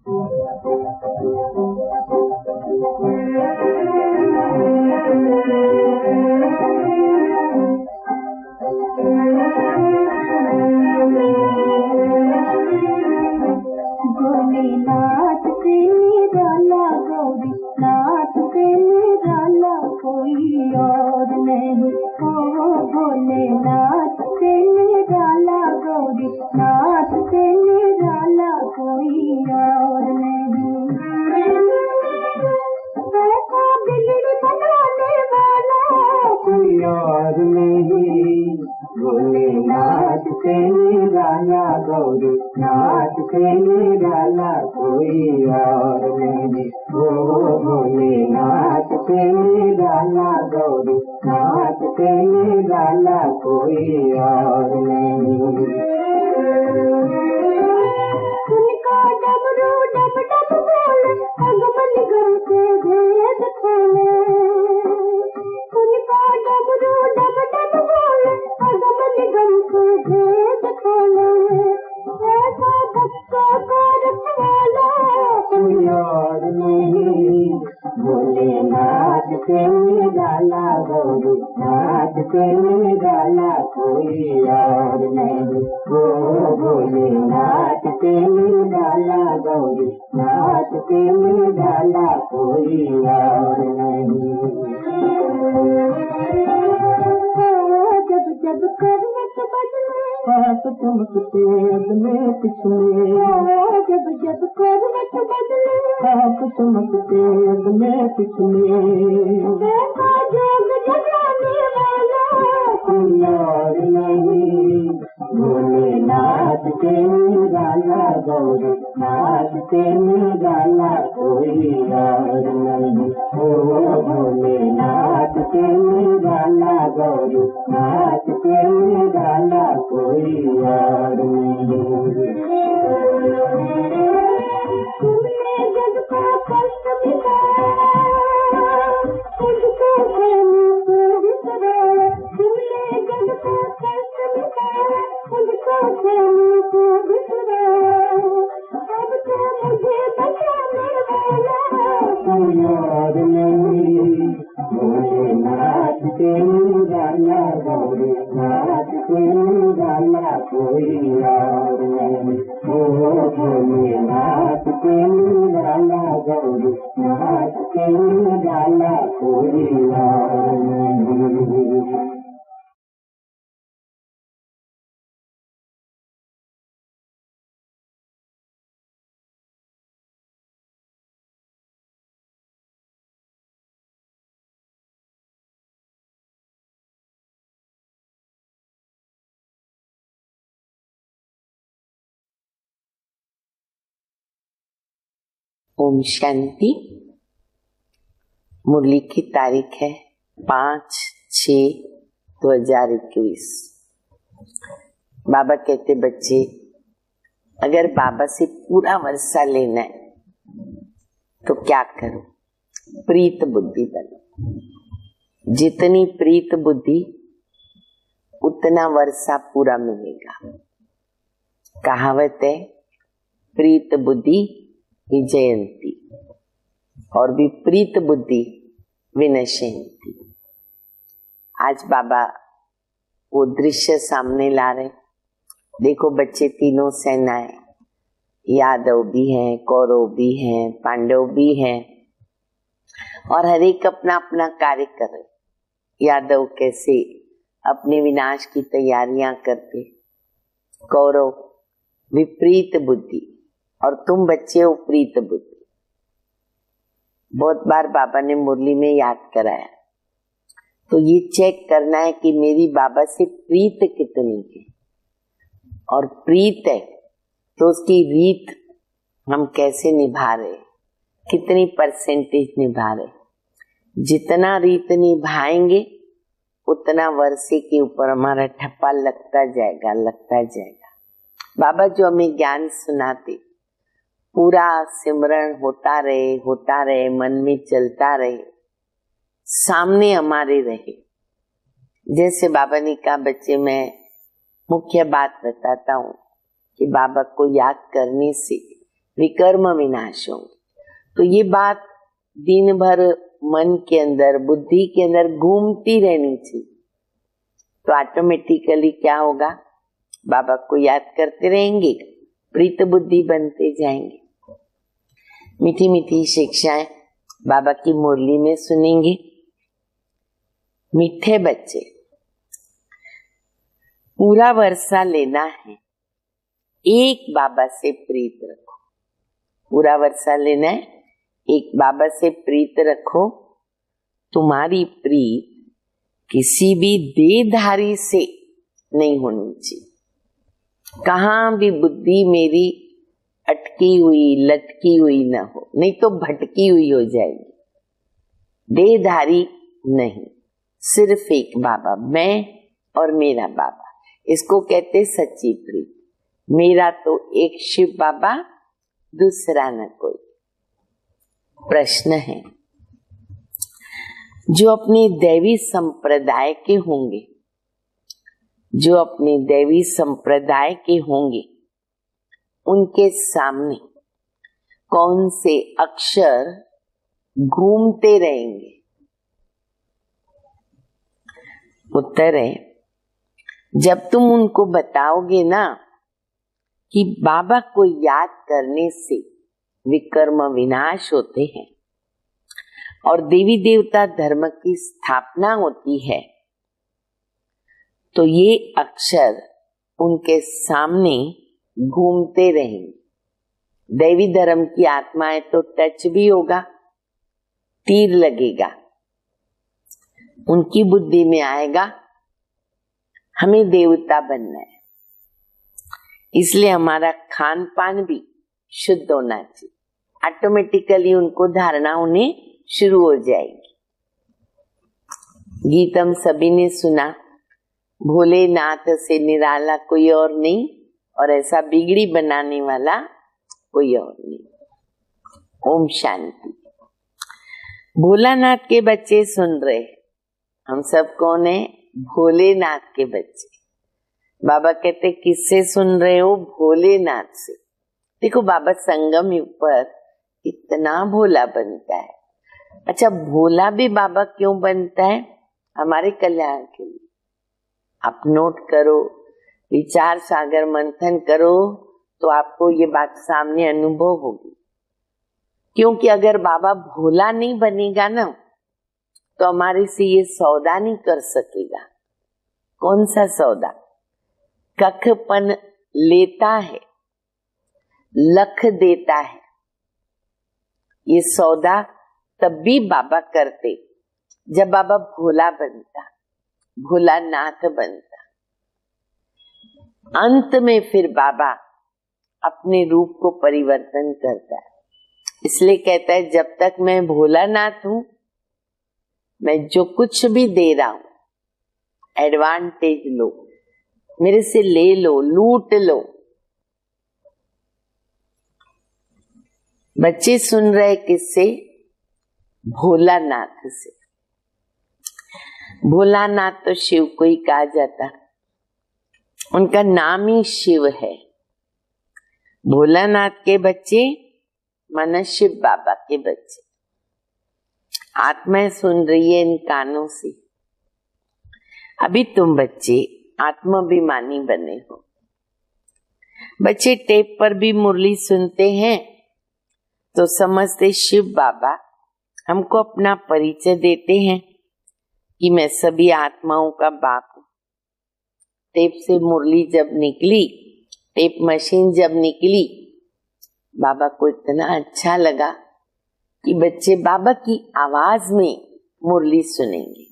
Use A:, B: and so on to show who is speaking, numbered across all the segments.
A: भोलेनाथ से निराला गौरी नाथ से निराला कोई और नहीं। ओ भोलेनाथ से निराला गौरी नाथ से निराला कोई और नहीं। ऐसा बिगड़ी बनाने वाला कोई और नहीं। भोलेनाथ से निराला गौरी नाथ से निराला कोई और नहीं। ओ भोलेनाथ से निराला गौरी नाथ से निराला कोई और नहीं। उनका डमरू डम डम बोले भगवान घर से भेद खोले। उनका डमरू डम डम बोले भगवान घर से भेद खोले। ऐसा भक्तों को रखवाला कोई और नहीं। भोलेनाथ से निराला गौरी नाथ से निराला कोई और नहीं। ओ भोलेनाथ से निराला गौरी नाथ से निराला कोई और नहीं। जब जब करवट बदले हाथ चमकते अगले पिछले। जब जब करवट बदले हाथ चमकते अगले पिछले। देखा जोग जगाने वाला कोई और नहीं। भोलेनाथ से निराला गौरी नाथ से निराला कोई और नहीं। ओ भोलेनाथ से निराला गौरी नाथ से निराला कोई और नहीं। तुमने जग का कष्ट मिटाया तुझको प्रेमी को बिसराया। तुमने जग का कष्ट मिटाया तुझको प्रेमी को बिसराया। अब तो मुझे बचाने वाला कोई और नहीं। भोलेनाथ से निराला गौरी नाथ से निराला कोई और नहीं। ओ भोलेनाथ से निराला गौरी नाथ से निराला कोई और नहीं।
B: ओम शांति। मुरली की तारीख है 5/6/2021। बाबा कहते बच्चे अगर बाबा से पूरा वर्षा लेना है तो क्या करो? प्रीत बुद्धि बनो। जितनी प्रीत बुद्धि उतना वर्षा पूरा मिलेगा। कहावत है प्रीत बुद्धि विजयंती और विपरीत बुद्धि विनश्यंती। आज बाबा वो दृश्य सामने ला रहे। देखो बच्चे तीनों सेनाएं, यादव भी हैं, कौरव भी हैं, पांडव भी हैं और हर एक अपना अपना कार्य कर रहे। यादव कैसे अपने विनाश की तैयारियां करते, कौरव विपरीत बुद्धि और तुम बच्चे हो प्रीत बुद्धि। बहुत बार बाबा ने मुरली में याद कराया। तो ये चेक करना है कि मेरी बाबा से प्रीत कितनी है, और प्रीत है तो उसकी रीत हम कैसे निभा रहे, कितनी परसेंटेज निभा रहे। जितना रीत निभाएंगे उतना वर्षे के ऊपर हमारा ठप्पा लगता जाएगा। बाबा जो हमें ज्ञान सुनाते पूरा सिमरण होता रहे, मन में चलता रहे, सामने हमारे रहे। जैसे बाबा ने कहा बच्चे मैं मुख्य बात बताता हूँ कि बाबा को याद करने से विकर्म विनाश होंगे। तो ये बात दिन भर मन के अंदर, बुद्धि के अंदर घूमती रहनी चाहिए। तो ऑटोमेटिकली क्या होगा, बाबा को याद करते रहेंगे, प्रीत बुद्धि बनते जाएंगे। मीठी मीठी शिक्षाएं बाबा की मुरली में सुनेंगे। मीठे बच्चे, पूरा वर्षा लेना है, एक बाबा से प्रीत रखो। पूरा वर्षा लेना है, एक बाबा से प्रीत रखो। तुम्हारी प्रीत किसी भी देहधारी से नहीं होनी चाहिए। कहाँ भी बुद्धि मेरी अटकी हुई, लटकी हुई न हो, नहीं तो भटकी हुई हो जाएगी। देहधारी नहीं, सिर्फ एक बाबा, मैं और मेरा बाबा, इसको कहते सच्ची प्रीत। मेरा तो एक शिव बाबा, दूसरा न कोई। प्रश्न है, जो अपने दैवी संप्रदाय के होंगे, जो अपने दैवी संप्रदाय के होंगे, उनके सामने कौन से अक्षर घूमते रहेंगे? उत्तर है, जब तुम उनको बताओगे ना कि बाबा को याद करने से विकर्म विनाश होते हैं और देवी देवता धर्म की स्थापना होती है, तो ये अक्षर उनके सामने घूमते रहेंगे। देवी धर्म की आत्माएं तो टच भी होगा, तीर लगेगा, उनकी बुद्धि में आएगा हमें देवता बनना है। इसलिए हमारा खान पान भी शुद्ध होना चाहिए। ऑटोमेटिकली उनको धारणा होने शुरू हो जाएगी। गीत हम सभी ने सुना, भोलेनाथ से निराला कोई और नहीं और ऐसा बिगड़ी बनाने वाला कोई और नहीं। ओम शांति। भोलानाथ के बच्चे सुन रहे, हम सब कौन है? भोलेनाथ के बच्चे। बाबा कहते किससे सुन रहे हो? भोलेनाथ से। देखो बाबा संगम युग पर इतना भोला बनता है। अच्छा, भोला भी बाबा क्यों बनता है? हमारे कल्याण के लिए। आप नोट करो, विचार सागर मंथन करो, तो आपको ये बात सामने अनुभव होगी। क्योंकि अगर बाबा भोला नहीं बनेगा ना, तो हमारे से ये सौदा नहीं कर सकेगा। कौन सा सौदा? कखपन लेता है, लख देता है। ये सौदा तब भी बाबा करते जब बाबा भोला बनता, भोलानाथ बनता। अंत में फिर बाबा अपने रूप को परिवर्तन करता है। इसलिए कहता है जब तक मैं भोलानाथ हूं, मैं जो कुछ भी दे रहा हूं, एडवांटेज लो, मेरे से ले लो, लूट लो। बच्चे सुन रहे किससे? भोलानाथ से। भोलानाथ तो शिव को ही कहा जाता, उनका नाम ही शिव है। भोलानाथ के बच्चे माना शिव बाबा के बच्चे। आत्माएं सुन रही है इन कानों से। अभी तुम बच्चे आत्माभिमानी बने हो। बच्चे टेप पर भी मुरली सुनते हैं तो समझते शिव बाबा हमको अपना परिचय देते हैं कि मैं सभी आत्माओं का बाप हूं। टेप से मुरली जब निकली, टेप मशीन जब निकली, बाबा को इतना अच्छा लगा कि बच्चे बाबा की आवाज में मुरली सुनेंगे।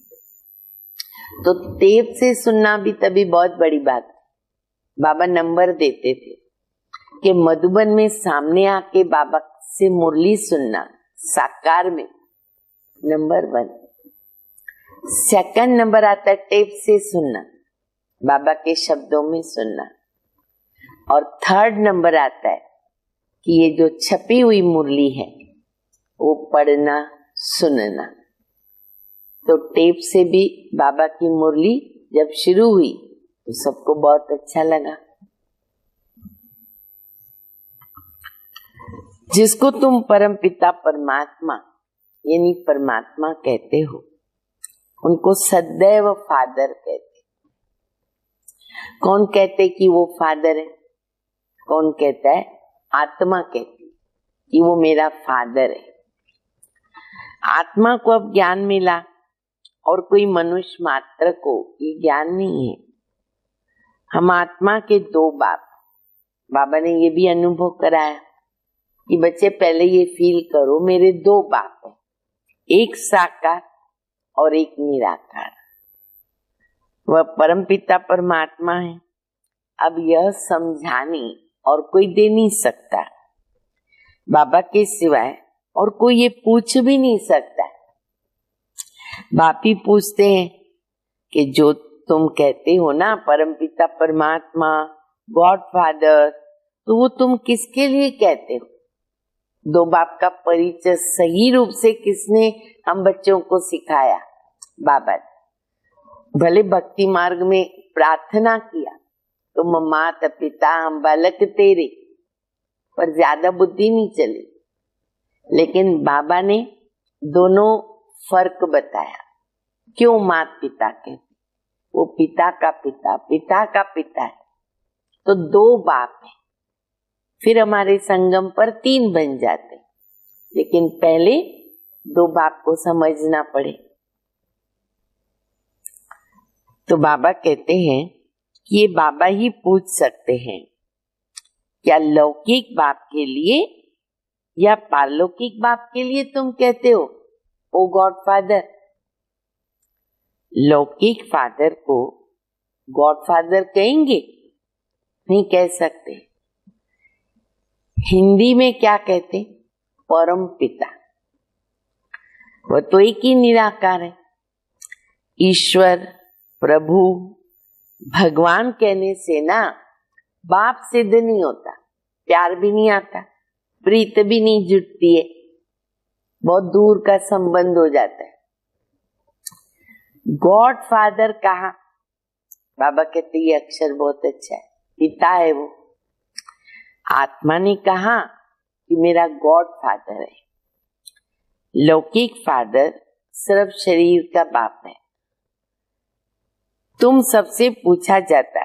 B: तो टेप से सुनना भी तभी बहुत बड़ी बात थी। बाबा नंबर देते थे कि मधुबन में सामने आके बाबा से मुरली सुनना, साकार में नंबर 1। सेकंड नंबर आता है टेप से सुनना, बाबा के शब्दों में सुनना। और थर्ड नंबर आता है कि ये जो छपी हुई मुरली है वो पढ़ना, सुनना। तो टेप से भी बाबा की मुरली जब शुरू हुई तो सबको बहुत अच्छा लगा। जिसको तुम परम पिता परमात्मा यानी परमात्मा कहते हो, उनको सदैव फादर कहते। कौन कहते कि वो फादर है? कौन कहता है? आत्मा कहती कि वो मेरा फादर है। आत्मा को अब ज्ञान मिला और कोई मनुष्य मात्र को ये ज्ञान नहीं है। हम आत्मा के दो बाप, बाबा ने ये भी अनुभव कराया कि बच्चे पहले ये फील करो मेरे दो बाप हैं, एक साकार और एक निराकार। वह परमपिता परमात्मा है। अब यह समझाने और कोई दे नहीं सकता, बाबा के सिवाय और कोई ये पूछ भी नहीं सकता। बाप ही पूछते हैं कि जो तुम कहते हो ना परमपिता परमात्मा, गॉड फादर, तो वो तुम किसके लिए कहते हो? दो बाप का परिचय सही रूप से किसने हम बच्चों को सिखाया? बाबा ने। भले भक्ति मार्ग में प्रार्थना किया तुम माता पिता हम बालक तेरे, पर ज्यादा बुद्धि नहीं चली। लेकिन बाबा ने दोनों फर्क बताया। क्यों माता पिता कहते? वो पिता का पिता, पिता का पिता है, तो दो बाप है। फिर हमारे संगम पर तीन बन जाते, लेकिन पहले दो बाप को समझना पड़े। तो बाबा कहते हैं कि ये बाबा ही पूछ सकते हैं, क्या लौकिक बाप के लिए या पारलौकिक बाप के लिए तुम कहते हो ओ गॉड फादर? लौकिक फादर को गॉड फादर कहेंगे? नहीं कह सकते। हिंदी में क्या कहते? परम पिता। वह तो एक ही निराकार है। ईश्वर, प्रभु, भगवान कहने से ना बाप सिद्ध नहीं होता, प्यार भी नहीं आता, प्रीत भी नहीं जुटती है, बहुत दूर का संबंध हो जाता है। गॉड फादर कहा? बाबा कहते ये अक्षर बहुत अच्छा है, पिता है वो। आत्मा ने कहा कि मेरा गॉड फादर है। लौकिक फादर सिर्फ शरीर का बाप है। तुम सबसे पूछा जाता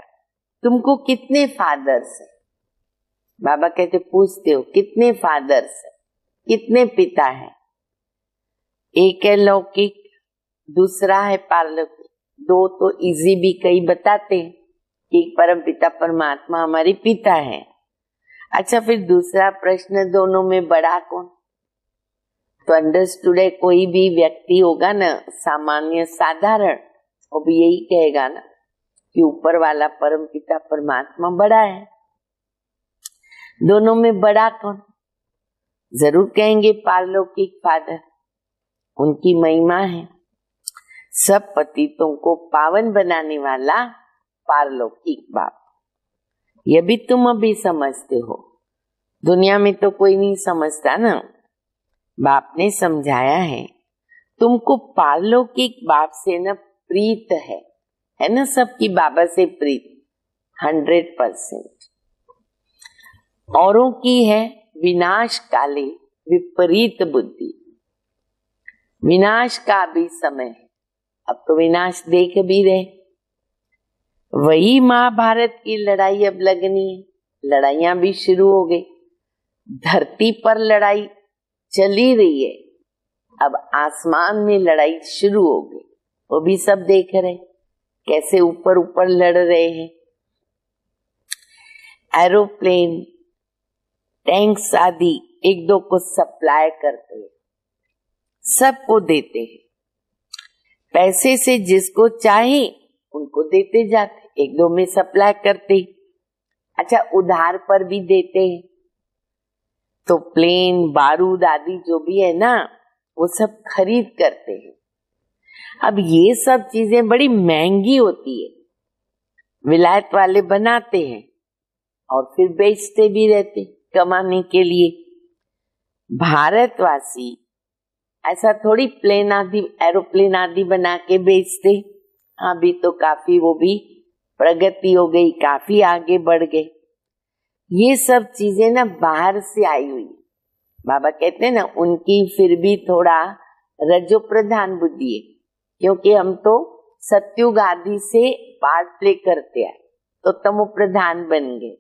B: तुमको कितने फादर्स है? बाबा कहते पूछते हो कितने फादर्स है, कितने पिता है? एक है लौकिक, दूसरा है पारलौकिक। दो तो इजी भी कई बताते हैं कि परम पिता परमात्मा हमारे पिता है। अच्छा, फिर दूसरा प्रश्न, दोनों में बड़ा कौन? तो अंडरस्टूड है, कोई भी व्यक्ति होगा ना सामान्य साधारण, वो भी यही कहेगा ना कि ऊपर वाला परम पिता परमात्मा बड़ा है। दोनों में बड़ा कौन? जरूर कहेंगे पारलौकिक फादर, उनकी महिमा है। सब पतितों को पावन बनाने वाला पारलौकिक बाप। यह भी तुम अभी समझते हो, दुनिया में तो कोई नहीं समझता ना। बाप ने समझाया है, तुमको पारलौकिक बाप से न प्रीत है ना, सबकी बाबा से प्रीत 100%। औरों की है विनाश काले विपरीत बुद्धि। विनाश का भी समय है, अब तो विनाश देख भी रहे। वही महाभारत की लड़ाई अब लगनी है, लड़ाइयां भी शुरू हो गई। धरती पर लड़ाई चली रही है, अब आसमान में लड़ाई शुरू हो गई। वो भी सब देख रहे कैसे ऊपर ऊपर लड़ रहे हैं। एरोप्लेन, टैंक्स आदि एक दो को सप्लाई करते हैं, सबको देते हैं। पैसे से जिसको चाहे उनको देते जाते, एक दो में सप्लाई करते। अच्छा, उधार पर भी देते हैं। तो प्लेन, बारूद आदि जो भी है ना, वो सब खरीद करते हैं। अब ये सब चीजें बड़ी महंगी होती है, विलायत वाले बनाते हैं और फिर बेचते भी रहते कमाने के लिए। भारतवासी ऐसा थोड़ी प्लेन आदि, एरोप्लेन आदि बना के बेचते। अभी तो काफी वो भी प्रगति हो गई, काफी आगे बढ़ गए। ये सब चीजें ना बाहर से आई हुई, बाबा कहते हैं ना, उनकी फिर भी थोड़ा रजो प्रधान बुद्धि है, क्योंकि हम तो सत्युग आदि से पार्ट प्ले करते हैं, तो तमो प्रधान बन गए।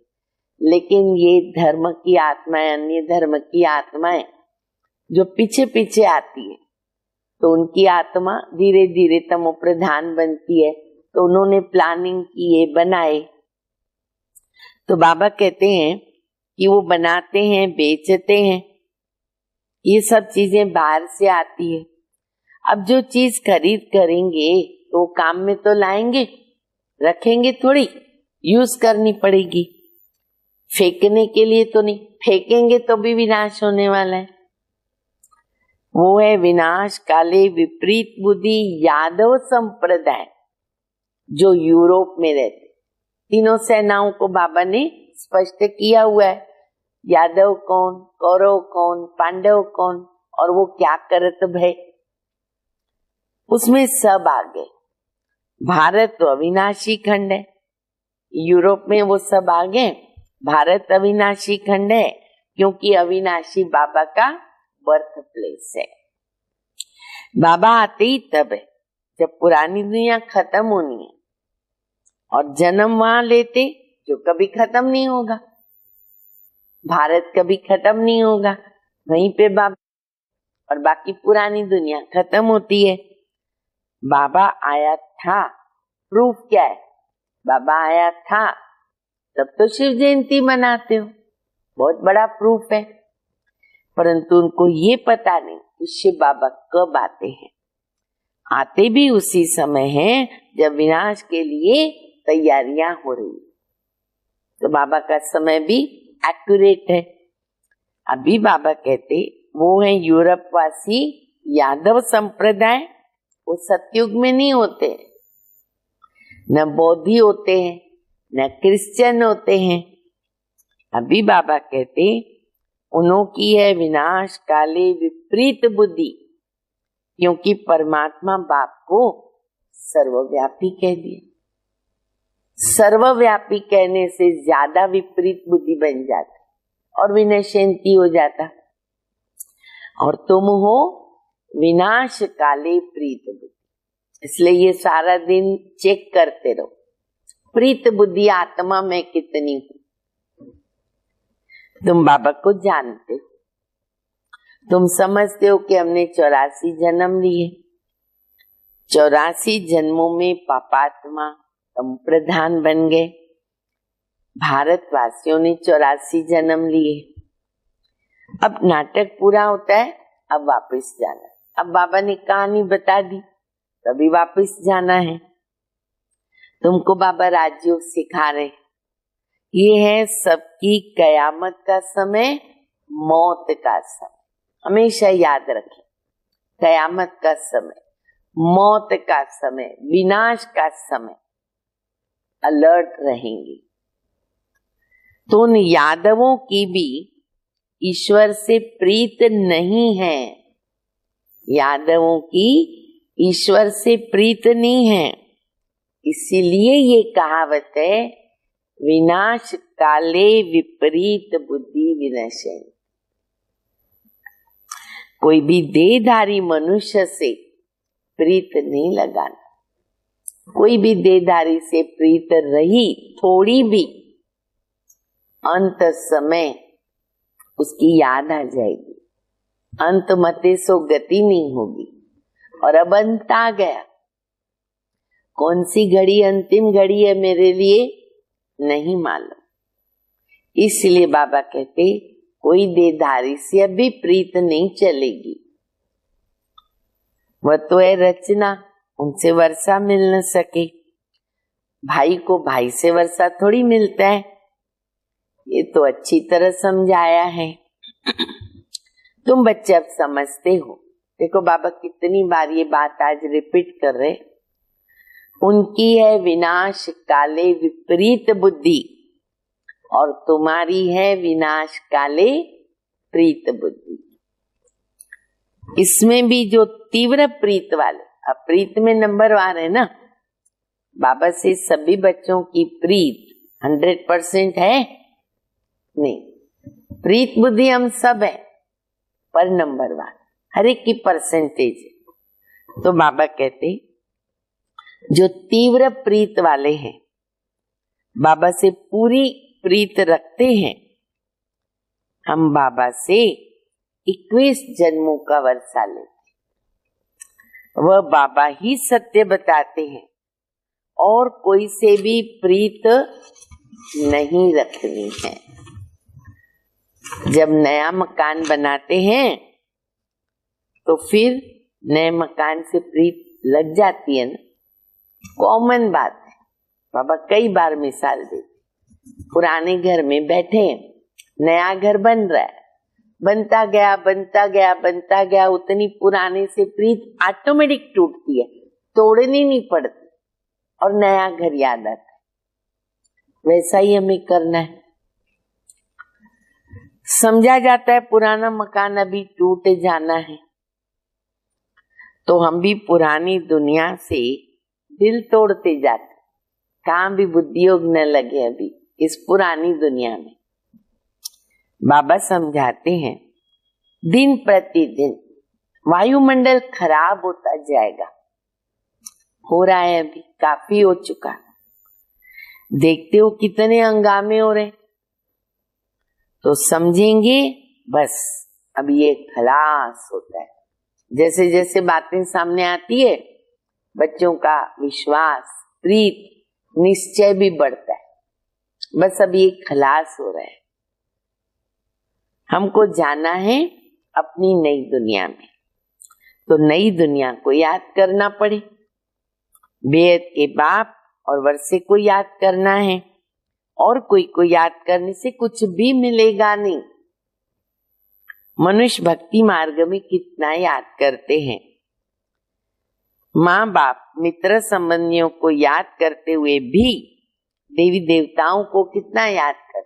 B: लेकिन ये धर्म की आत्माएं, अन्य धर्म की आत्माएं जो पीछे पीछे आती है, तो उनकी आत्मा धीरे धीरे तमो प्रधान बनती है। तो उन्होंने प्लानिंग किए, बनाए। तो बाबा कहते हैं कि वो बनाते हैं, बेचते हैं, ये सब चीजें बाहर से आती है। अब जो चीज खरीद करेंगे तो काम में तो लाएंगे, रखेंगे थोड़ी, यूज करनी पड़ेगी, फेंकने के लिए तो नहीं। फेंकेंगे तो भी विनाश होने वाला है। वो है विनाश काले विपरीत बुद्धि यादव संप्रदाय, जो यूरोप में रहते। तीनों सेनाओं को बाबा ने स्पष्ट किया हुआ है, यादव कौन, कौरव कौन, पांडव कौन, और वो क्या करत भय, उसमें सब आ गए। भारत तो अविनाशी खंड है, यूरोप में वो सब आ गए। भारत अविनाशी खंड है, क्योंकि अविनाशी बाबा का बर्थ प्लेस है। बाबा आते ही तब है जब पुरानी दुनिया खत्म होनी है, और जन्म वहां लेते जो कभी खत्म नहीं होगा। भारत कभी खत्म नहीं होगा, वहीं पे बाबा, और बाकी पुरानी दुनिया खत्म होती है। बाबा आया था, प्रूफ क्या है? बाबा आया था तब तो शिव जयंती मनाते हो, बहुत बड़ा प्रूफ है। परंतु उनको ये पता नहीं कि शिव बाबा कब आते हैं। आते भी उसी समय हैं जब विनाश के लिए तैयारियां हो रही। तो बाबा का समय भी एक्यूरेट है। अभी बाबा कहते वो है यूरोप वासी यादव संप्रदाय, वो सतयुग में नहीं होते, न बौद्धि होते हैं, न क्रिश्चियन होते हैं। अभी बाबा कहते उन्हों की है विनाश काले विपरीत बुद्धि, क्योंकि परमात्मा बाप को सर्वव्यापी कह दिया। सर्वव्यापी कहने से ज्यादा विपरीत बुद्धि बन जाती और विनशंती हो जाता। और तुम हो विनाश काले प्रीत बुद्धि, इसलिए ये सारा दिन चेक करते रहो, प्रीत बुद्धि आत्मा में कितनी हो। तुम बाबा को जानते हो, तुम समझते हो कि हमने 84 जन्म लिए, 84 जन्मों में पापात्मा तुम प्रधान बन गए। भारतवासियों ने 84 जन्म लिए। अब नाटक पूरा होता है, अब वापस जाना। अब बाबा ने कहानी बता दी, तभी वापस जाना है। तुमको बाबा राजयोग सिखा रहे, ये है सबकी कयामत का समय, मौत का समय। हमेशा याद रखें, कयामत का समय, मौत का समय, विनाश का समय, अलर्ट रहेंगे। तो उन यादवों की भी ईश्वर से प्रीत नहीं है, यादवों की ईश्वर से प्रीत नहीं है। इसीलिए ये कहावत है, विनाश काले विपरीत बुद्धि विनशयन्। कोई भी देहधारी मनुष्य से प्रीत नहीं लगाना। कोई भी देहधारी से प्रीत रही थोड़ी भी, अंत समय उसकी याद आ जाएगी। अंत मते सो गति नहीं होगी। और अब अंत आ गया, कौन सी घड़ी अंतिम घड़ी है मेरे लिए नहीं मालूम। इसलिए बाबा कहते कोई देहधारी से अभी प्रीत नहीं चलेगी। वह तो है रचना, उनसे वर्षा मिल न सके। भाई को भाई से वर्षा थोड़ी मिलता है, ये तो अच्छी तरह समझाया है। तुम बच्चे अब समझते हो। देखो बाबा कितनी बार ये बात आज रिपीट कर रहे। उनकी है विनाश काले विपरीत बुद्धि, और तुम्हारी है विनाश काले प्रीत बुद्धि। इसमें भी जो तीव्र प्रीत वाले, अब प्रीत में नंबरवार है ना, बाबा से सभी बच्चों की प्रीत 100% है नहीं। प्रीत बुद्धि हम सब है, पर नंबरवार, हर एक की परसेंटेज है। तो बाबा कहते जो तीव्र प्रीत वाले हैं, बाबा से पूरी प्रीत रखते हैं, हम बाबा से 21 जन्मों का वर्षा लेते। वह बाबा ही सत्य बताते हैं और कोई से भी प्रीत नहीं रखनी है। जब नया मकान बनाते हैं तो फिर नए मकान से प्रीत लग जाती है ना, कॉमन बात है। बाबा कई बार मिसाल देते, पुराने घर में बैठे हैं, नया घर बन रहा है, बनता गया, उतनी पुराने से प्रीत ऑटोमेटिक टूटती है, तोड़नी नहीं पड़ती और नया घर याद आता है। वैसा ही हमें करना है। समझा जाता है पुराना मकान अभी टूट जाना है, तो हम भी पुरानी दुनिया से दिल तोड़ते जाते, कहाँ भी बुद्धि योग न लगे अभी इस पुरानी दुनिया में। बाबा समझाते हैं दिन प्रतिदिन वायुमंडल खराब होता जाएगा, हो रहा है, अभी काफी हो चुका। देखते हो कितने हंगामे हो रहे, तो समझेंगे बस अब ये खलास होता है। जैसे जैसे बातें सामने आती है, बच्चों का विश्वास, प्रीत, निश्चय भी बढ़ता है। बस अब ये खलास हो रहा है। हमको जाना है अपनी नई दुनिया में, तो नई दुनिया को याद करना पड़े। बेहद के बाप और वर्षे को याद करना है, और कोई को याद करने से कुछ भी मिलेगा नहीं। मनुष्य भक्ति मार्ग में कितना याद करते हैं। माँ बाप, मित्र संबंधियों को याद करते हुए भी देवी देवताओं को कितना याद करते।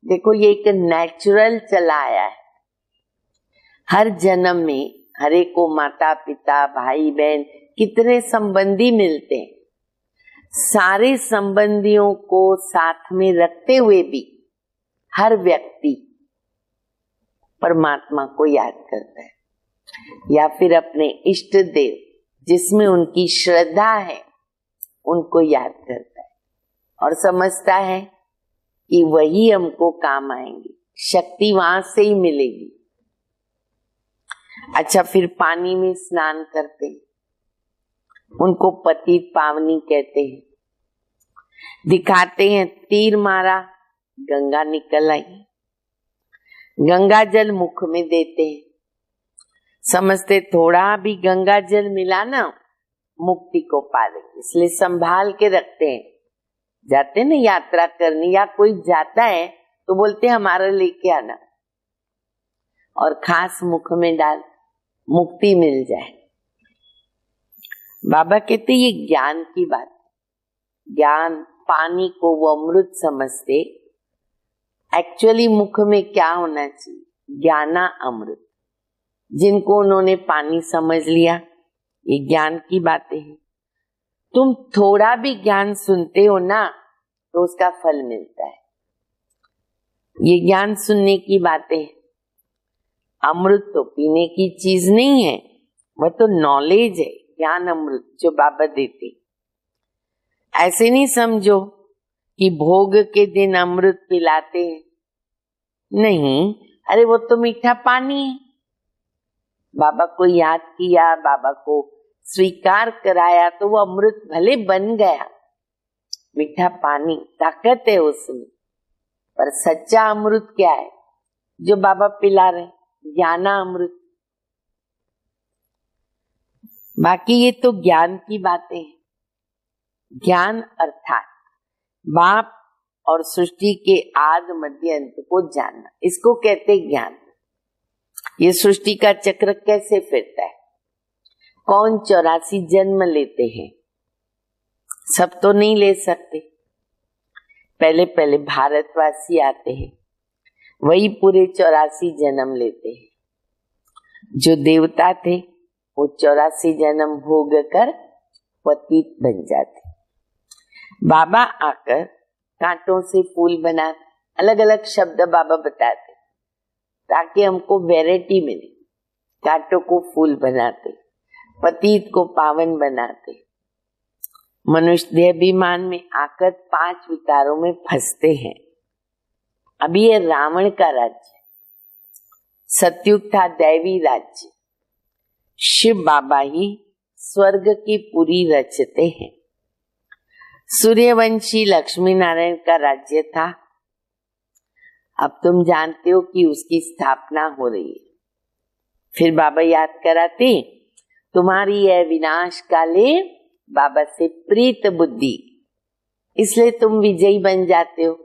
B: देखो ये एक नेचुरल चला आया है। हर जन्म में हरे को माता पिता भाई बहन कितने संबंधी मिलते हैं। सारे संबंधियों को साथ में रखते हुए भी हर व्यक्ति परमात्मा को याद करता है, या फिर अपने इष्ट देव जिसमें उनकी श्रद्धा है उनको याद करता है और समझता है कि वही हमको काम आएंगे, शक्ति वहां से ही मिलेगी। अच्छा, फिर पानी में स्नान करते हैं, उनको पतित पावनी कहते हैं। दिखाते हैं तीर मारा, गंगा निकल आई, गंगा जल मुख में देते हैं। समझते थोड़ा भी गंगा जल मिला ना मुक्ति को पा लेंगे, इसलिए संभाल के रखते हैं। जाते ना यात्रा करने, या कोई जाता है तो बोलते हमारा लेके आना, और खास मुख में डाल, मुक्ति मिल जाए। बाबा कहते ये ज्ञान की बात है। ज्ञान पानी को वो अमृत समझते, एक्चुअली मुख में क्या होना चाहिए, ज्ञाना अमृत। जिनको उन्होंने पानी समझ लिया, ये ज्ञान की बातें हैं। तुम थोड़ा भी ज्ञान सुनते हो ना तो उसका फल मिलता है। ये ज्ञान सुनने की बातें हैं। अमृत तो पीने की चीज नहीं है, वह तो नॉलेज है, ज्ञान अमृत जो बाबा देते। ऐसे नहीं समझो कि भोग के दिन अमृत पिलाते हैं, नहीं, अरे वो तो मीठा पानी है। बाबा को याद किया, बाबा को स्वीकार कराया तो वो अमृत भले बन गया। मीठा पानी, ताकत है उसमें, पर सच्चा अमृत क्या है जो बाबा पिला रहे, ज्ञाना अमृत। बाकी ये तो ज्ञान की बातें हैं। ज्ञान अर्थात बाप और सृष्टि के आद मध्य अंत को जानना, इसको कहते ज्ञान। ये सृष्टि का चक्र कैसे फिरता है, कौन 84 जन्म लेते हैं, सब तो नहीं ले सकते। पहले पहले भारतवासी आते हैं, वही पूरे 84 जन्म लेते हैं। जो देवता थे वो 84 जन्म भोग कर पतित बन जाते। बाबा आकर कांटों से फूल बनाते, अलग अलग शब्द बाबा बताते ताकि हमको वैरायटी मिले। कांटों को फूल बनाते, पतित को पावन बनाते। मनुष्य देहाभिमान में आकर 5 विकारों में फंसते हैं। अभी ये रावण का राज्य, सतयुग था दैवी राज्य। शिव बाबा ही स्वर्ग की पूरी रचते हैं। सूर्यवंशी लक्ष्मी नारायण का राज्य था। अब तुम जानते हो कि उसकी स्थापना हो रही है। फिर बाबा याद कराते, तुम्हारी यह विनाश काले बाबा से प्रीत बुद्धि, इसलिए तुम विजयी बन जाते हो।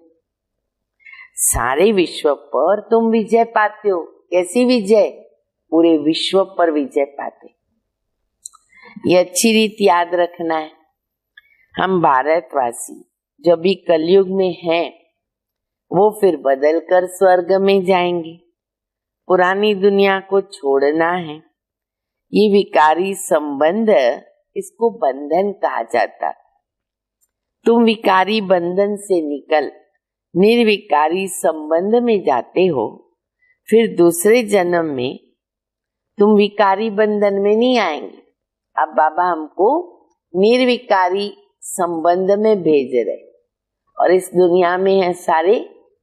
B: सारे विश्व पर तुम विजय पाते हो। कैसी विजय? पूरे विश्व पर विजय पाते। ये अच्छी रीत याद रखना है। हम भारतवासी जो भी कलयुग में हैं, वो फिर बदल कर स्वर्ग में जाएंगे। पुरानी दुनिया को छोड़ना है। ये विकारी संबंध, इसको बंधन कहा जाता। तुम विकारी बंधन से निकल निर्विकारी संबंध में जाते हो। फिर दूसरे जन्म में तुम विकारी बंधन में नहीं आएंगे। अब बाबा हमको निर्विकारी संबंध में भेज रहे, और इस दुनिया में है सारे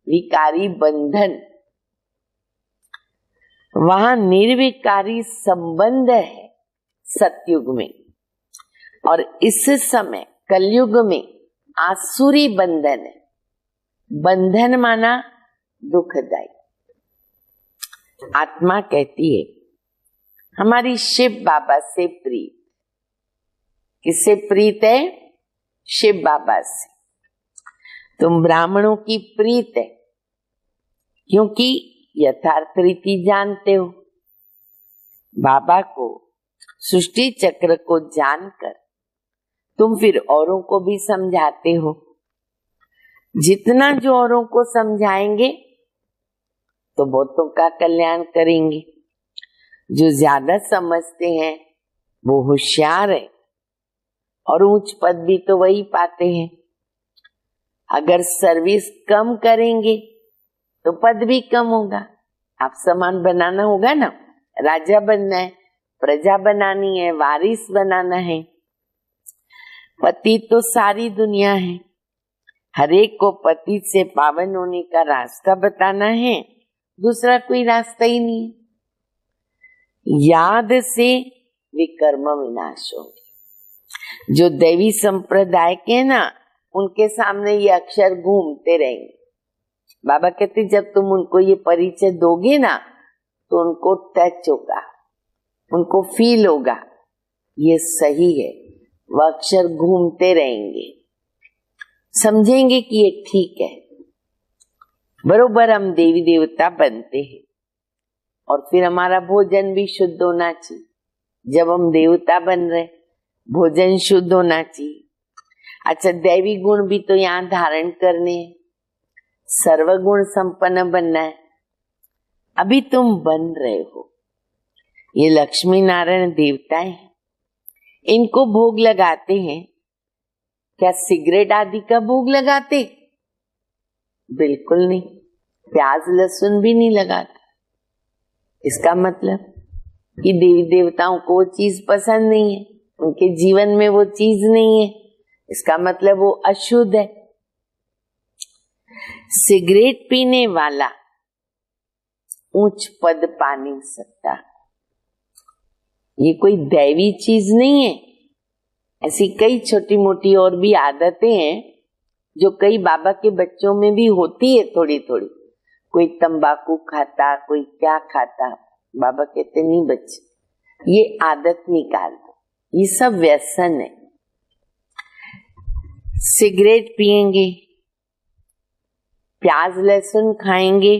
B: विकारी बंधन। वहां निर्विकारी संबंध है सतयुग में, और इस समय कलयुग में आसुरी बंधन है। बंधन माना दुखदायी। आत्मा कहती है हमारी शिव बाबा से प्रीत। किससे प्रीत है? शिव बाबा से। तुम ब्राह्मणों की प्रीत है, क्योंकि यथार्थ रीति जानते हो। बाबा को, सृष्टि चक्र को जानकर तुम फिर औरों को भी समझाते हो। जितना जो औरों को समझाएंगे तो बहुतों का कल्याण करेंगे। जो ज्यादा समझते हैं वो होशियार है, और उच्च पद भी तो वही पाते हैं। अगर सर्विस कम करेंगे तो पद भी कम होगा। आप समान बनाना होगा ना। राजा बनना है, प्रजा बनानी है, वारिस बनाना है। पति तो सारी दुनिया है। हरेक को पति से पावन होने का रास्ता बताना है, दूसरा कोई रास्ता ही नहीं। याद से विकर्म विनाश होंगे। जो दैवी संप्रदाय के ना, उनके सामने ये अक्षर घूमते रहेंगे। बाबा कहते जब तुम उनको ये परिचय दोगे ना, तो उनको टच होगा, उनको फील होगा ये सही है। वह अक्षर घूमते रहेंगे, समझेंगे कि ये ठीक है। बरोबर हम देवी देवता बनते हैं, और फिर हमारा भोजन भी शुद्ध होना चाहिए। जब हम देवता बन रहे, भोजन शुद्ध होना चाहिए। अच्छा, दैवी गुण भी तो यहाँ धारण करने हैं, सर्वगुण संपन्न बनना है। अभी तुम बन रहे हो। ये लक्ष्मी नारायण देवताएं हैं, इनको भोग लगाते हैं। क्या सिगरेट आदि का भोग लगाते? बिल्कुल नहीं। प्याज लहसुन भी नहीं लगाते। इसका मतलब कि देवी देवताओं को वो चीज पसंद नहीं है, उनके जीवन में वो चीज नहीं है। इसका मतलब वो अशुद्ध है। सिगरेट पीने वाला उच्च पद पा नहीं सकता। ये कोई दैवी चीज नहीं है। ऐसी कई छोटी मोटी और भी आदतें हैं जो कई बाबा के बच्चों में भी होती है थोड़ी थोड़ी। कोई तंबाकू खाता, कोई क्या खाता। बाबा कहते नहीं बच्चे, ये आदत निकाल दो, ये सब व्यसन है। सिगरेट पिएंगे, प्याज लहसुन खाएंगे,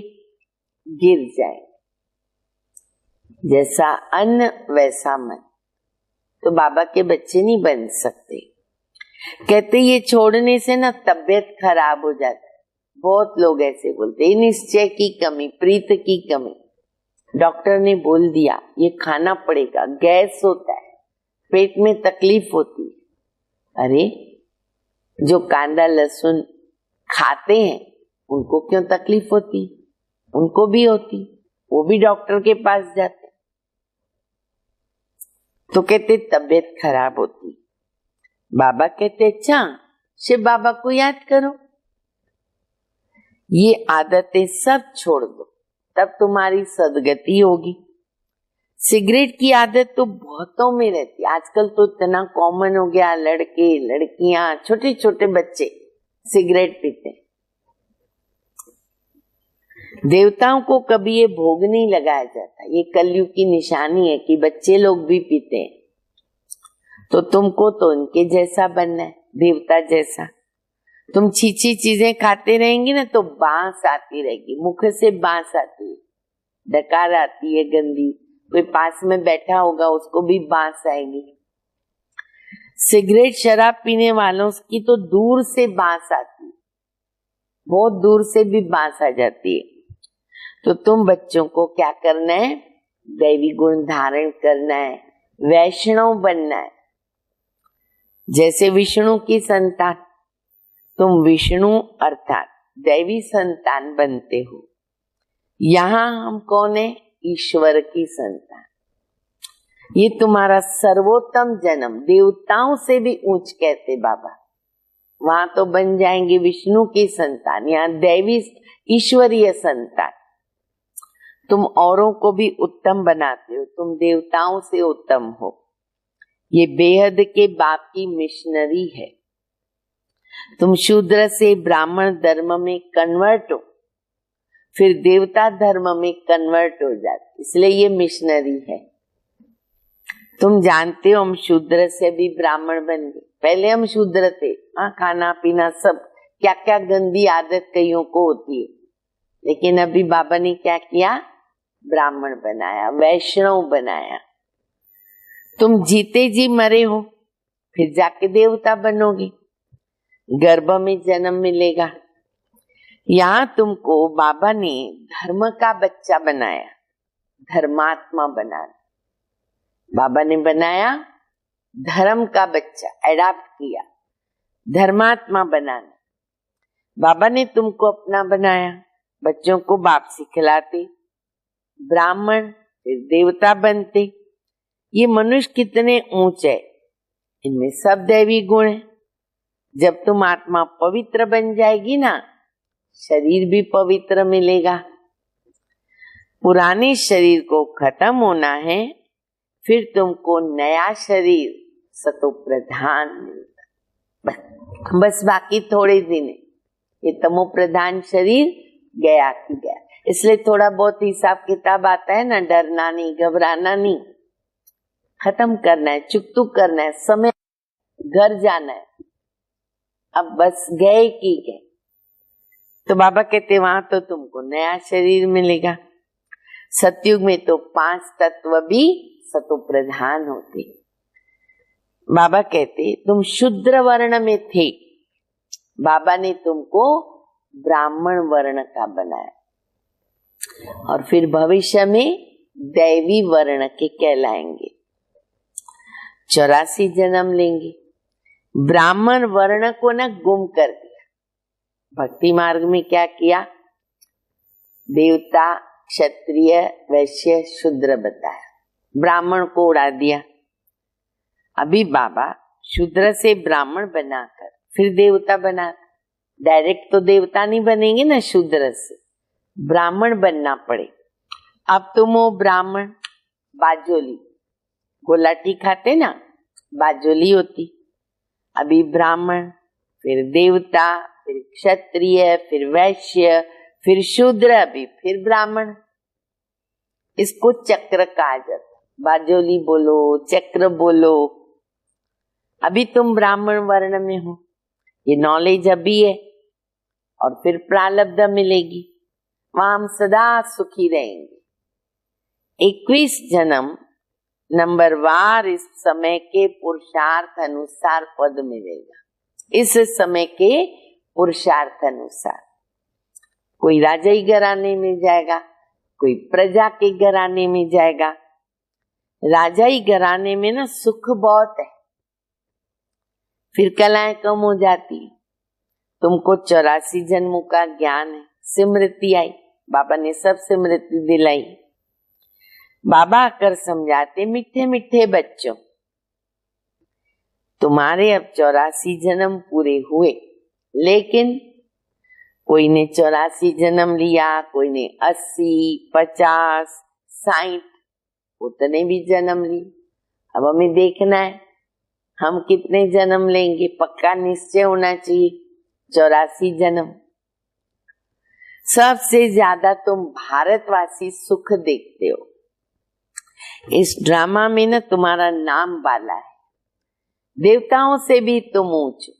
B: गिर जाए। जैसा अन्न वैसा मन। तो बाबा के बच्चे नहीं बन सकते। कहते ये छोड़ने से ना तबीयत खराब हो जाती है। बहुत लोग ऐसे बोलते हैं, निश्चय की कमी, प्रीत की कमी। डॉक्टर ने बोल दिया ये खाना पड़ेगा, गैस होता है, पेट में तकलीफ होती है। अरे जो कांदा लहसुन खाते हैं उनको क्यों तकलीफ होती? उनको भी होती, वो भी डॉक्टर के पास जाते। तो कहते तबीयत खराब होती। बाबा कहते अच्छा शिव बाबा को याद करो। ये आदतें सब छोड़ दो, तब तुम्हारी सदगति होगी। सिगरेट की आदत तो बहुतों में रहती है, आजकल तो इतना कॉमन हो गया, लड़के लड़कियां छोटे छोटे बच्चे सिगरेट पीते। देवताओं को कभी ये भोग नहीं लगाया जाता, ये कलयुग की निशानी है कि बच्चे लोग भी पीते हैं। तो तुमको तो उनके जैसा बनना है, देवता जैसा। तुम छीछी चीजें खाते रहेंगे ना तो बांस आती रहेगी, मुख से बांस आती है, डकार आती है गंदी, कोई पास में बैठा होगा उसको भी बांस आएगी। सिगरेट शराब पीने वालों की तो दूर से बांस आती है, बहुत दूर से भी बांस आ जाती है। तो तुम बच्चों को क्या करना है, दैवी गुण धारण करना है, वैष्णव बनना है। जैसे विष्णु की संतान, तुम विष्णु अर्थात दैवी संतान बनते हो। यहाँ हम कौन है, ईश्वर की संतान। ये तुम्हारा सर्वोत्तम जन्म, देवताओं से भी ऊंच कहते बाबा। वहां तो बन जाएंगे विष्णु की संतान, यहाँ दैवी ईश्वरीय संतान। तुम औरों को भी उत्तम बनाते हो, तुम देवताओं से उत्तम हो। ये बेहद के बाप की मिशनरी है। तुम शूद्र से ब्राह्मण धर्म में कन्वर्ट हो, फिर देवता धर्म में कन्वर्ट हो जाते, इसलिए ये मिशनरी है। तुम जानते हो हम शूद्र से भी ब्राह्मण बन गए। पहले हम शूद्र थे, हाँ खाना पीना सब क्या क्या गंदी आदत कईयों को होती है, लेकिन अभी बाबा ने क्या किया, ब्राह्मण बनाया, वैष्णव बनाया। तुम जीते जी मरे हो, फिर जाके देवता बनोगे, गर्भ में जन्म मिलेगा। यहाँ तुमको बाबा ने धर्म का बच्चा बनाया, धर्मात्मा बनाया। बाबा ने बनाया धर्म का बच्चा, एडाप्ट किया, धर्मात्मा बनाना। बाबा ने तुमको अपना बनाया, बच्चों को बाप सिखलाते, ब्राह्मण फिर देवता बनते। ये मनुष्य कितने ऊंचे, इनमें सब दैवी गुण है। जब तुम आत्मा पवित्र बन जाएगी ना, शरीर भी पवित्र मिलेगा। पुराने शरीर को खत्म होना है, फिर तुमको नया शरीर सतो प्रधान मिलता। बस बाकी थोड़े दिन है, ये तमो प्रधान शरीर गया कि गया। इसलिए थोड़ा बहुत हिसाब किताब आता है ना, डरना नहीं, घबराना नहीं, खत्म करना है, चुकतुक करना है, समय घर जाना है। अब बस गए कि गए। तो बाबा कहते वहां तो तुमको नया शरीर मिलेगा। सतयुग में तो 5 तत्व भी सतो प्रधान होते। बाबा कहते तुम शूद्र वर्ण में थे, बाबा ने तुमको ब्राह्मण वर्ण का बनाया, और फिर भविष्य में दैवी वर्ण के कहलाएंगे। 84 जन्म लेंगे। ब्राह्मण वर्ण को न गुम कर दिया। भक्ति मार्ग में क्या किया, देवता क्षत्रिय वैश्य शूद्र बताया, ब्राह्मण को उड़ा दिया। अभी बाबा शूद्र से ब्राह्मण बनाकर फिर देवता बना, डायरेक्ट तो देवता नहीं बनेंगे ना, शूद्र से ब्राह्मण बनना पड़े। अब तुम हो ब्राह्मण, बाजोली, गोलाटी खाते ना, बाजोली होती। अभी ब्राह्मण, फिर देवता, फिर क्षत्रिय, फिर वैश्य, फिर शूद्र, अभी फिर ब्राह्मण। इसको चक्र कहा जाता। बाजोली बोलो, चक्र बोलो। अभी तुम ब्राह्मण वर्ण में हो, ये नॉलेज अभी है, और फिर प्रारब्ध मिलेगी, वहां हम सदा सुखी रहेंगे। 21 जन्म नंबरवार इस समय के पुरुषार्थ अनुसार पद मिलेगा। इस समय के पुरुषार्थ अनुसार कोई राजाई घराने में जाएगा, कोई प्रजा के घराने में जाएगा। राजाई घराने में ना सुख बहुत है, फिर कलाएं कम हो जाती है। तुमको 84 जन्मों का ज्ञान है, स्मृति आई, बाबा ने सब स्मृति दिलाई। बाबा आकर समझाते, मीठे मीठे बच्चों, तुम्हारे अब 84 जन्म पूरे हुए, लेकिन कोई ने 84 जन्म लिया, कोई ने 80, 50, 60, उतने भी जन्म लिए। अब हमें देखना है हम कितने जन्म लेंगे, पक्का निश्चय होना चाहिए 84 जन्म। सबसे ज्यादा तुम भारतवासी सुख देखते हो। इस ड्रामा में ना तुम्हारा नाम वाला है, देवताओं से भी तुम ऊंच।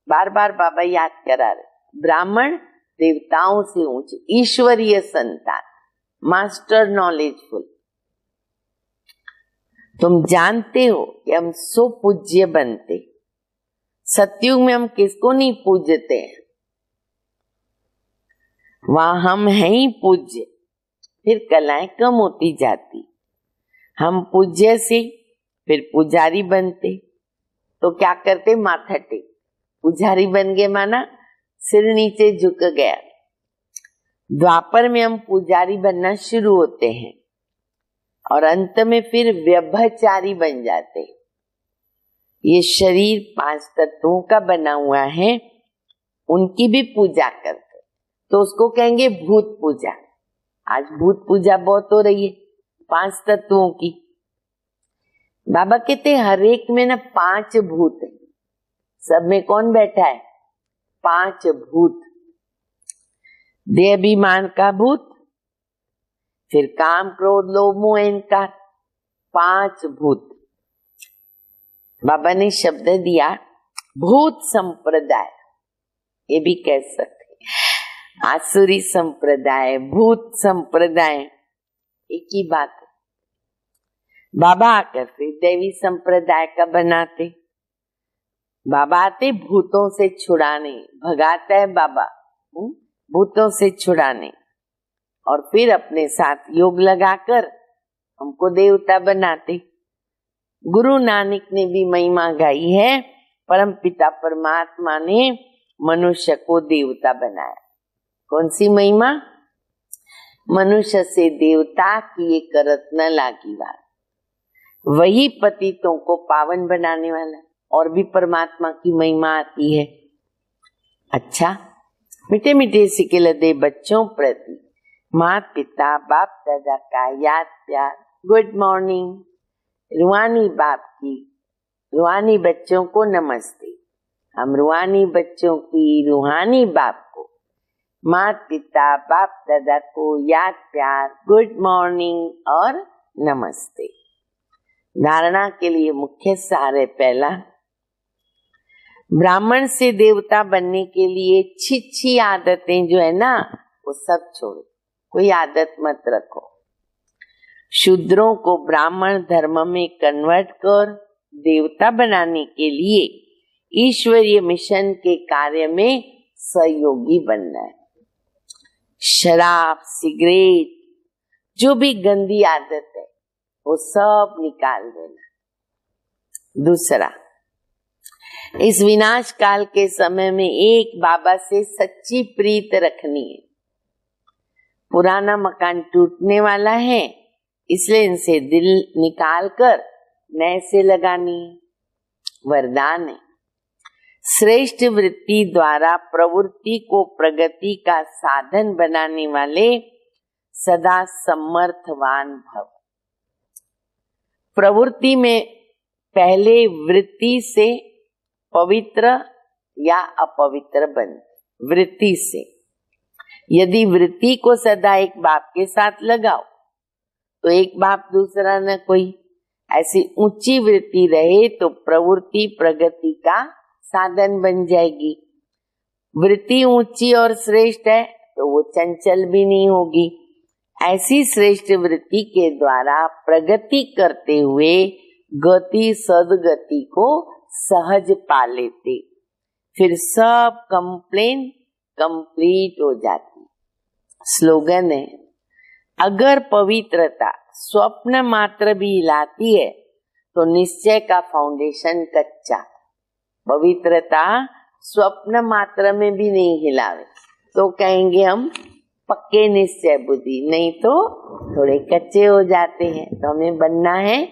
B: बार बार बाबा याद करा रहे, ब्राह्मण देवताओं से ऊंच, ईश्वरीय संतान, मास्टर नॉलेजफुल। तुम जानते हो कि हम सो पूज्य बनते। सतयुग में हम किसको नहीं पूजते हैं, वहां हम हैं ही पूज्य, फिर कलाएं कम होती जाती। हम पूज्य से फिर पुजारी बनते, तो क्या करते, माथा टेक, पुजारी बन गए माना सिर नीचे झुक गया। द्वापर में हम पुजारी बनना शुरू होते हैं और अंत में फिर व्यभिचारी बन जाते। ये शरीर 5 तत्वों का बना हुआ है, उनकी भी पूजा करते, तो उसको कहेंगे भूत पूजा। आज भूत पूजा बहुत हो रही है 5 तत्वों की। बाबा कहते हर एक में ना 5 भूत है। सब में कौन बैठा है, 5 भूत। देह अभिमान का भूत, फिर काम क्रोध लोभ मोह अहंकार, 5 भूत। बाबा ने शब्द दिया भूत संप्रदाय, ये भी कह सकते, आसुरी संप्रदाय, भूत संप्रदाय, एक ही बात है। बाबा आकर फिर देवी संप्रदाय का बनाते। बाबा आते भूतों से छुड़ाने, भगाता है बाबा भूतों से छुड़ाने, और फिर अपने साथ योग लगाकर हमको देवता बनाते। गुरु नानक ने भी महिमा गाई है, परम पिता परमात्मा ने मनुष्य को देवता बनाया। कौन सी महिमा, मनुष्य से देवता की एक करत न लागी बात। वही पतितों को पावन बनाने वाला, और भी परमात्मा की महिमा आती है। अच्छा, मीठे मीठे सिके दे बच्चों प्रति माता पिता बाप दादा का याद प्यार, गुड मॉर्निंग। रूहानी बाप की रूहानी बच्चों को नमस्ते। हम रूहानी बच्चों की रूहानी बाप को, माता पिता बाप दादा को याद प्यार, गुड मॉर्निंग और नमस्ते। धारणा के लिए मुख्य सार है, पहला, ब्राह्मण से देवता बनने के लिए अच्छी आदतें जो है ना वो सब छोड़ो, कोई आदत मत रखो। शूद्रों को ब्राह्मण धर्म में कन्वर्ट कर देवता बनाने के लिए ईश्वरीय मिशन के कार्य में सहयोगी बनना है। शराब, सिगरेट, जो भी गंदी आदत है वो सब निकाल देना। दूसरा, इस विनाश काल के समय में एक बाबा से सच्ची प्रीत रखनी है। पुराना मकान टूटने वाला है, इसलिए इनसे दिल निकाल कर नए से लगानी है। वरदान है, श्रेष्ठ वृत्ति द्वारा प्रवृत्ति को प्रगति का साधन बनाने वाले सदा समर्थवान भव। प्रवृत्ति में पहले वृत्ति से पवित्र या अपवित्र बन, वृत्ति से। यदि वृत्ति को सदा एक बाप के साथ लगाओ तो एक बाप दूसरा न कोई, ऐसी ऊंची वृत्ति रहे तो प्रवृत्ति प्रगति का साधन बन जाएगी। वृत्ति ऊंची और श्रेष्ठ है तो वो चंचल भी नहीं होगी। ऐसी श्रेष्ठ वृत्ति के द्वारा प्रगति करते हुए गति सदगति को सहज पा लेते, फिर सब कंप्लेन कंप्लीट हो जाती। स्लोगन है, अगर पवित्रता स्वप्न मात्र भी हिलाती है तो निश्चय का फाउंडेशन कच्चा। पवित्रता स्वप्न मात्र में भी नहीं हिलावे तो कहेंगे हम पक्के निश्चय बुद्धि, नहीं तो थोड़े कच्चे हो जाते हैं। तो हमें बनना है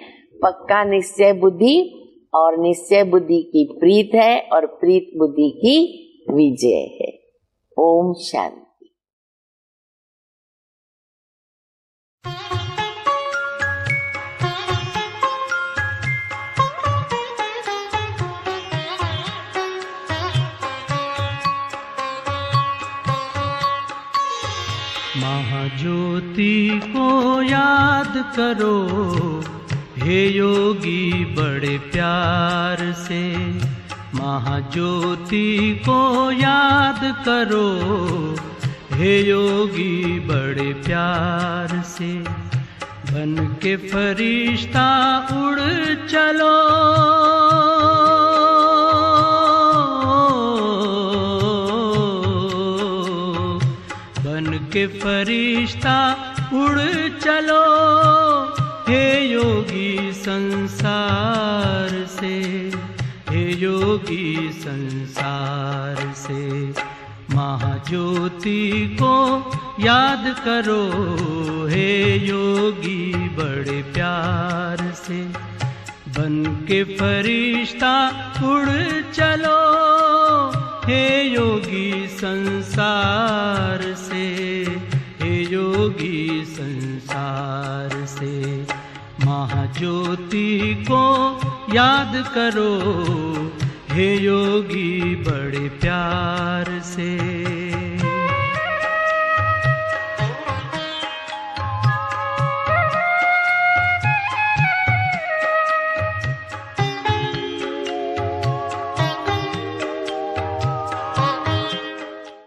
B: पक्का निश्चय बुद्धि, और निश्चय बुद्धि की प्रीत है और प्रीत बुद्धि की विजय है। ओम शांति।
C: महाज्योति को याद करो हे योगी बड़े प्यार से। महाज्योति को याद करो हे योगी बड़े प्यार से। बन के फरिश्ता उड़ चलो, के फरिश्ता उड़ चलो हे योगी संसार से, हे योगी संसार से। महाज्योति को याद करो हे योगी बड़े प्यार से। बन के फरिश्ता उड़ चलो हे योगी संसार से, हे योगी संसार से। महाज्योति को याद करो हे योगी बड़े प्यार से।